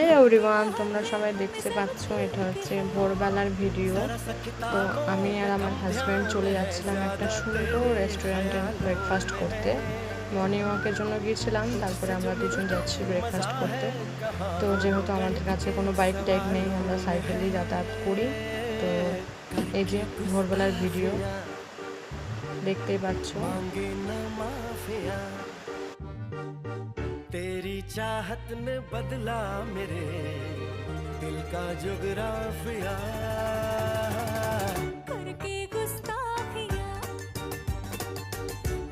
হে everyone, তোমরা সবাই দেখতে পাচ্ছ এটা হচ্ছে ভোরবেলার ভিডিও। তো আমি আর আমার হাজব্যান্ড চলে যাচ্ছিলাম একটা সুন্দর রেস্টুরেন্টে ব্রেকফাস্ট করতে। মর্নিং ওয়াকের জন্য গিয়েছিলাম, তারপরে আমরা দুজন যাচ্ছি ব্রেকফাস্ট করতে। তো যেহেতু আমাদের কাছে কোনো বাইক টাইক নেই, আমরা সাইকেলেই যাতায়াত করি। তো এই যে ভোরবেলার ভিডিও দেখতেই পাচ্ছ। तेरी चाहत ने बदला मेरे दिल का जुगराफिया करके गुस्ताखिया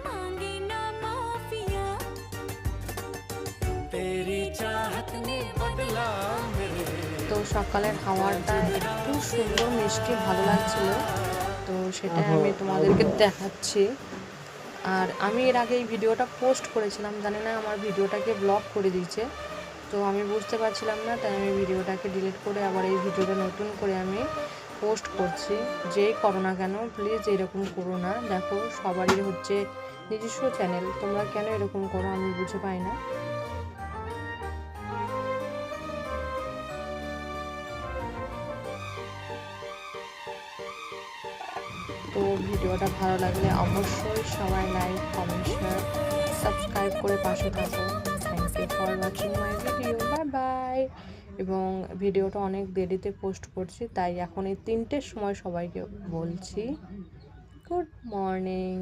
मांगी ना माफिया तेरी चाहत ने बदला मेरे। তো সকালের হাওয়াটা একটু সুন্দর মিষ্টি ভালো লাগছিল, তো সেটাই আমি তোমাদেরকে দেখাচ্ছি। আর আমি এর আগে এই ভিডিওটা পোস্ট করেছিলাম, জানি না আমার ভিডিওটাকে ব্লক করে দিয়েছে, তো আমি বুঝতে পারছিলাম না, তাই আমি ভিডিওটাকে ডিলিট করে আবার এই ভিডিওটা নতুন করে আমি পোস্ট করছি। যেই করো না কেন প্লিজ এরকম করো না। দেখো, সবারই হচ্ছে নিজস্ব চ্যানেল, তোমরা কেন এরকম করো আমি বুঝে পাই না। তো ভিডিওটা ভালো লাগলে অবশ্যই সবাই লাইক, কমেন্ট, শেয়ার, সাবস্ক্রাইব করে পাশে থাকো। Thank you for watching my video, bye bye. এবং ভিডিওটা অনেক দেরিতে পোস্ট করছি, তাই এখন এই 3টের সময় সবাইকে বলছি গুড মর্নিং।